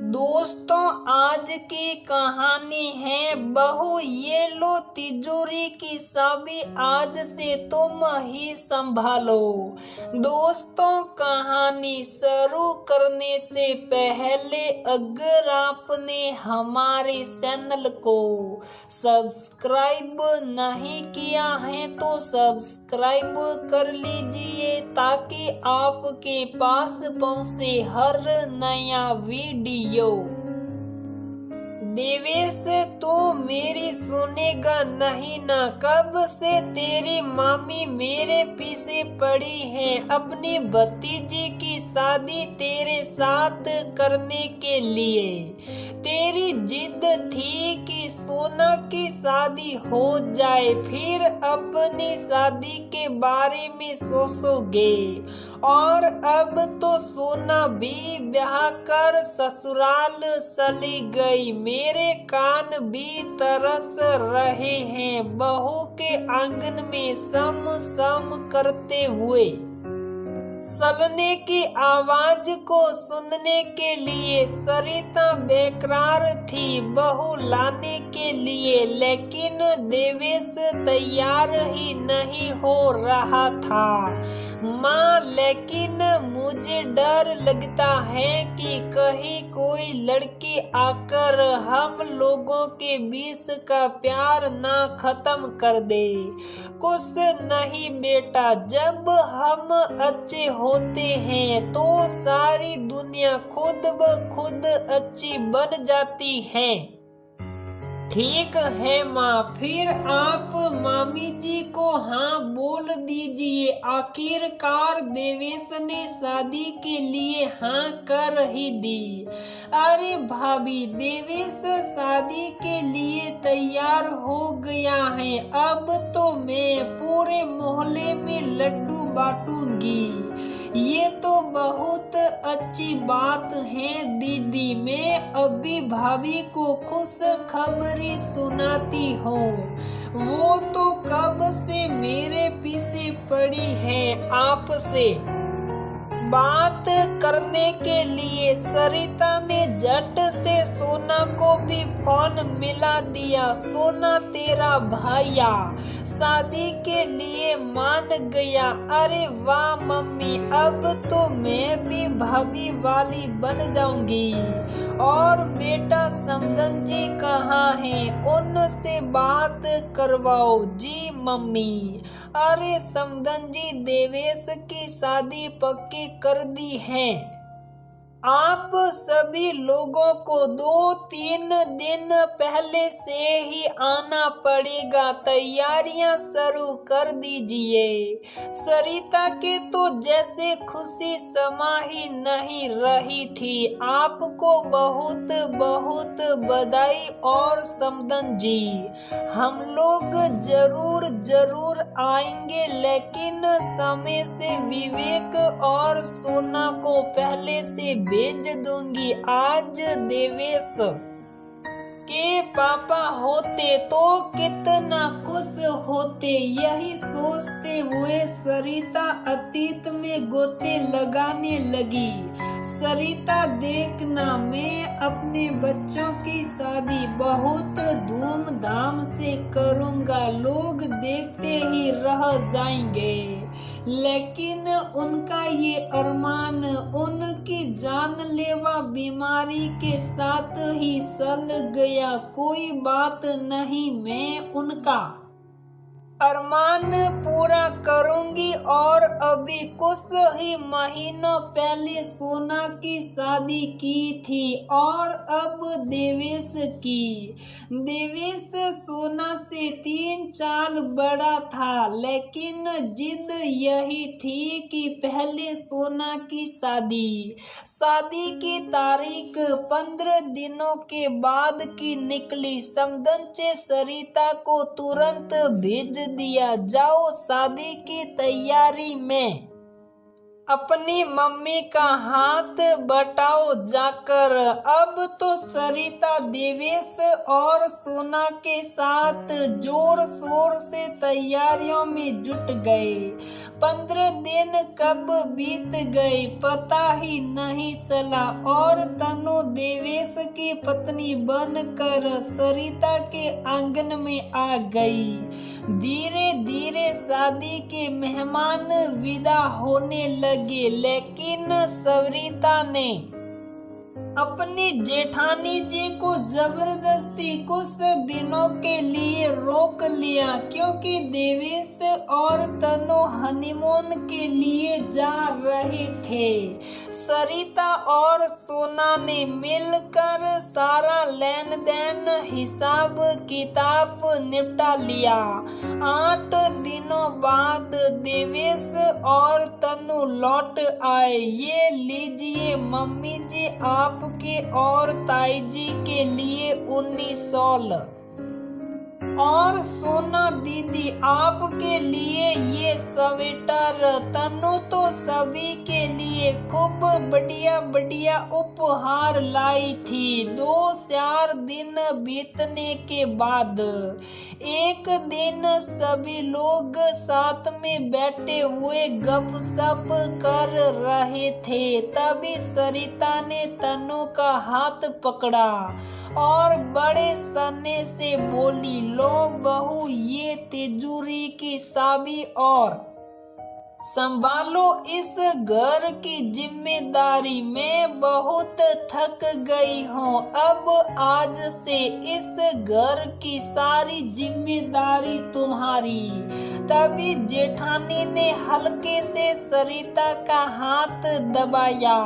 दोस्तों, आज की कहानी है बहू ये लो तिजोरी की चाबी, आज से तुम ही संभालो। दोस्तों, कहानी शुरू करने से पहले अगर आपने हमारे चैनल को सब्सक्राइब नहीं किया है तो सब्सक्राइब कर लीजिए ताकि आपके पास पहुंचे हर नया वीडियो। देवेश, तू मेरी सुनेगा नहीं ना? कब से तेरी मामी मेरे पीछे पड़ी है अपनी भतीजी की शादी तेरे साथ करने के लिए। तेरी जिद थी कि सोना की शादी हो जाए, फिर अपनी शादी के बारे में सोचोगे। और अब तो सोना भी ब्याह कर ससुराल चली गई। मेरे कान भी तरस रहे हैं बहू के आंगन में सम सम करते हुए। चलने की आवाज को सुनने के लिए सरिता बेकरार थी बहू लाने के लिए, लेकिन देवेश तैयार ही नहीं हो रहा था। माँ, लेकिन मुझे डर लगता है कि कहीं कोई लड़की आकर हम लोगों के बीच का प्यार ना खत्म कर दे। कुछ नहीं बेटा, जब हम अच्छे होते हैं तो सारी दुनिया खुद ब खुद अच्छी बन जाती है। ठीक है माँ, फिर आप मामी जी को हाँ बोल दीजिए। आखिरकार देवेश ने शादी के लिए हाँ कर ही दी। अरे भाभी, देवेश शादी के लिए तैयार हो गया है। अब तो मैं पूरे मोहल्ले में लड्डू बांटूंगी। ये तो बहुत अच्छी बात है दीदी। मैं अभी भाभी को खुश खबरी सुनाती हूँ। वो तो कब से मेरे पीछे पड़ी है आपसे बात करने के लिए। सरिता ने झट से सोना को भी फोन मिला दिया। सोना, तेरा भैया शादी के लिए मान गया। अरे वाह मम्मी, अब तो मैं भी भाभी वाली बन जाऊंगी। और बेटा समदन जी कहाँ हैं? उनसे बात करवाओ। जी मम्मी। अरे समदन जी, देवेश की शादी पक्की कर दी है। आप सभी लोगों को 2-3 दिन पहले से ही आना पड़ेगा। तैयारियां शुरू कर दीजिए। सरिता के तो जैसे खुशी समा ही नहीं रही थी। आपको बहुत बहुत बधाई। और समदन जी, हम लोग जरूर जरूर आएंगे, लेकिन समय से विवेक और सोना को पहले से भेज दूंगी। आज देवेश के पापा होते तो कितना खुश होते। यही सोचते हुए सरिता अतीत में गोते लगाने लगी। सरिता, देखना, मैं अपने बच्चों की शादी बहुत धूमधाम से करूंगा। लोग देखते ही रह जाएंगे। लेकिन उनका ये अरमान उनकी जानलेवा बीमारी के साथ ही चल गया। कोई बात नहीं, मैं उनका अरमान पूरा करूंगी। और अभी कुछ ही महीनों पहले सोना की शादी की थी और अब देवेश की। देवेश सोना से 3 साल बड़ा था, लेकिन जिद यही थी कि पहले सोना की शादी की तारीख 15 दिनों के बाद की निकली। समदन से सरिता को तुरंत भेज दिया। जाओ शादी की तैयारी में अपनी मम्मी का हाथ बटाओ जाकर। अब तो सरिता देवेश और सोना के साथ जोर शोर से तैयारियों में जुट गए। 15 दिन कब बीत गए पता ही नहीं चला और तनु देवेश की पत्नी बनकर सरिता के आंगन में आ गई। धीरे धीरे शादी के मेहमान विदा होने लगे, लेकिन सरिता ने अपनी जेठानी जी को जबरदस्ती कुछ दिनों के लिए रोक लिया, क्योंकि देवेश और तनु हनीमून के लिए जा रहे थे। सरिता और सोना ने मिलकर सारा लेन देन हिसाब किताब निपटा लिया। 8 दिनों बाद देवेश और तनु लौट आए। ये लीजिए मम्मी जी आपके और ताई जी के लिए 19 शॉल, और सोना दीदी आपके लिए ये स्वेटर। तनु तो सभी के लिए खूब बढ़िया बढ़िया उपहार लाई थी। 2-4 दिन बीतने के बाद एक दिन सभी लोग साथ में बैठे हुए गपशप कर रहे थे। तभी सरिता ने तनु का हाथ पकड़ा और बड़े सन्ने से बोली, लो बहू ये तिजोरी की चाबी और संभालो इस घर की जिम्मेदारी। मैं बहुत थक गई हूँ। अब आज से इस घर की सारी जिम्मेदारी तुम्हारी। तभी जेठानी ने हल्के से सरिता का हाथ दबाया,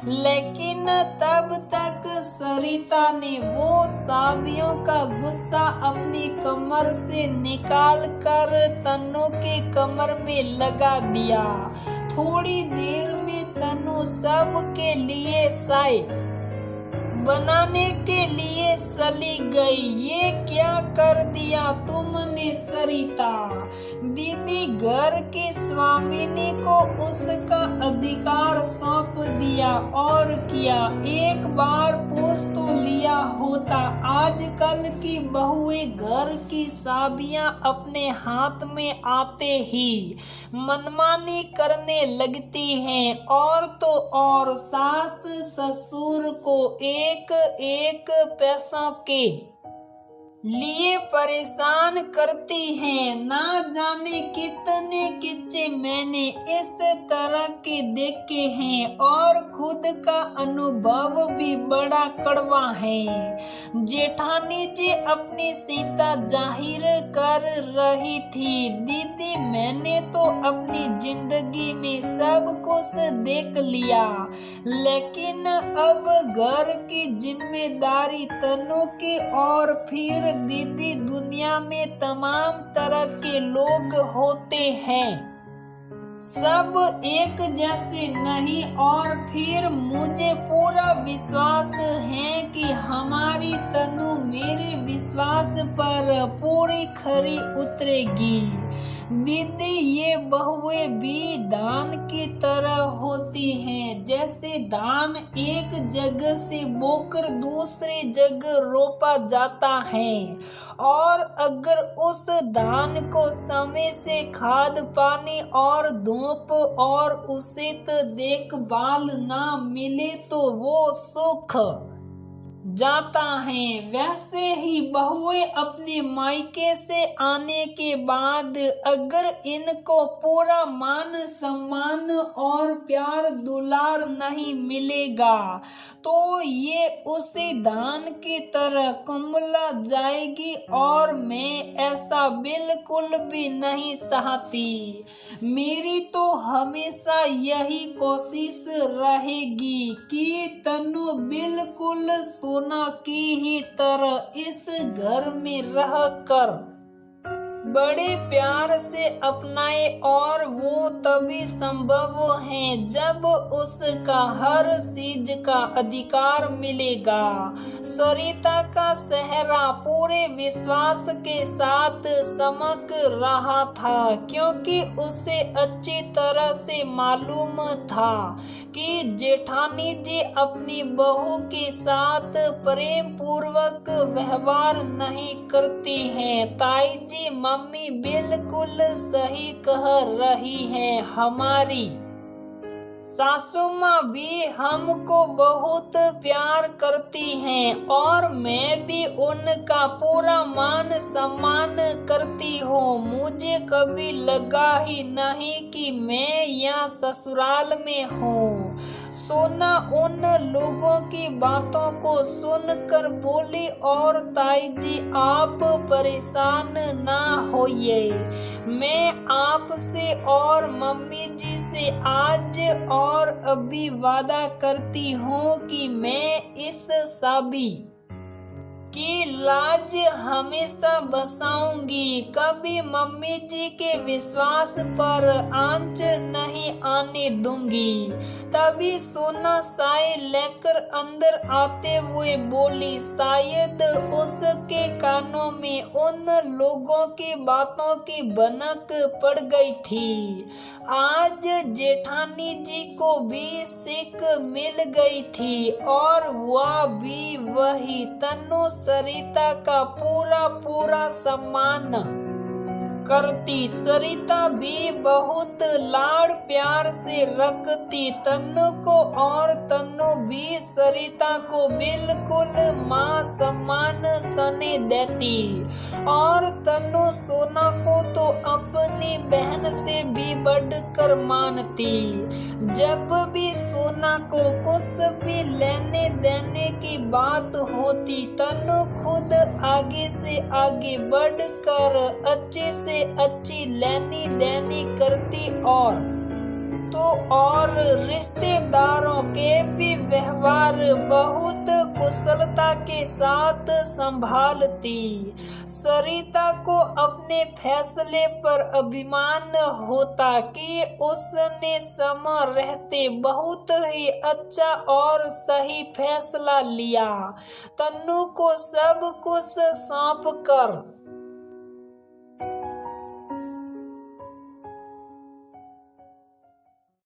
लेकिन तब तक सरिता ने वो चाबियों का गुस्सा अपनी कमर से निकाल कर तनु के कमर में लगा दिया। थोड़ी देर में तनु सब के लिए चाय बनाने के लिए चली गई। ये क्या कर दिया तुमने सरिता? दीदी घर की स्वामिनी को उसका अधिकार सौंप दिया और किया। एक बार पूछ तो लिया होता। आजकल की बहुएं घर की चाबियां अपने हाथ में आते ही मनमानी करने लगती हैं, और तो और सास ससुर को एक पैसा के लिए परेशान करती हैं। ना जाने कितने किस्से मैंने इस तरह के देखे हैं और खुद का अनुभव भी बड़ा कड़वा है। जेठानी जी अपनी सीता जाहिर कर रही थी, दीदी मैंने तो अपनी जिंदगी में सब कुछ देख लिया, लेकिन अब घर की जिम्मेदारी तनु की, और फिर दीदी दुनिया में तमाम तरह के लोग होते हैं, सब एक जैसे नहीं। और फिर मुझे पूरा विश्वास है कि हमारी तनु मेरे विश्वास पर पूरी खरी उतरेगी। दीदी ये बहुएं भी धान की तरह होती हैं। जैसे धान एक जगह से बोकर दूसरी जगह रोपा जाता है, और अगर उस धान को समय से खाद पानी और धूप और उचित देखभाल ना मिले तो वो सूख जाता है। वैसे ही बहुएं अपने मायके से आने के बाद अगर इनको पूरा मान सम्मान और प्यार दुलार नहीं मिलेगा तो ये उसी धान की तरह कुंबला जाएगी, और मैं ऐसा बिल्कुल भी नहीं चाहती। मेरी तो हमेशा यही कोशिश रहेगी कि तनु बिल्कुल सोना की ही तरह इस घर में रह कर बड़े प्यार से अपनाए और वो तभी संभव है जब उसका हर चीज का अधिकार मिलेगा। सरिता का चेहरा पूरे विश्वास के साथ चमक रहा था क्योंकि उसे अच्छी तरह से मालूम था कि जेठानी जी अपनी बहू के साथ प्रेम पूर्वक व्यवहार नहीं करती हैं। ताई जी मम्मी बिल्कुल सही कह रही हैं। हमारी सासू माँ भी हमको बहुत प्यार करती हैं और मैं भी उनका पूरा मान सम्मान करती हूँ। मुझे कभी लगा ही नहीं कि मैं यहाँ ससुराल में हूँ। सोना उन लोगों की बातों को सुनकर बोली, और ताई जी आप परेशान ना होइए, मैं आपसे और मम्मी जी से आज और अभी वादा करती हूँ कि मैं इस शादी की लाज हमेशा बचाऊंगी। कभी मम्मी जी के विश्वास पर आंच नहीं आने दूंगी। तभी सोना चाय लेकर अंदर आते हुए बोली। शायद उसके कानों में उन लोगों की बातों की भनक पड़ गई थी। आज जेठानी जी को भी सीख मिल गई थी और वह भी वही तनु सरिता का पूरा सम्मान करती। सरिता भी बहुत लाड़ प्यार से रखती तन्नू को और तन्नू भी सरिता को बिल्कुल माँ सम्मान सने देती। और तन्नू सोना को तो अपनी बहन से भी बढ़कर मानती। जब भी सोना को कुछ भी लेने देने की बात होती तन्नू खुद आगे से आगे बढ़कर अच्छे से अच्छी लेनी देनी करती और रिश्तेदारों के भी व्यवहार बहुत कुशलता के साथ संभालती। सरिता को अपने फैसले पर अभिमान होता कि उसने समय रहते बहुत ही अच्छा और सही फैसला लिया। तन्नू को सब कुछ सौंप कर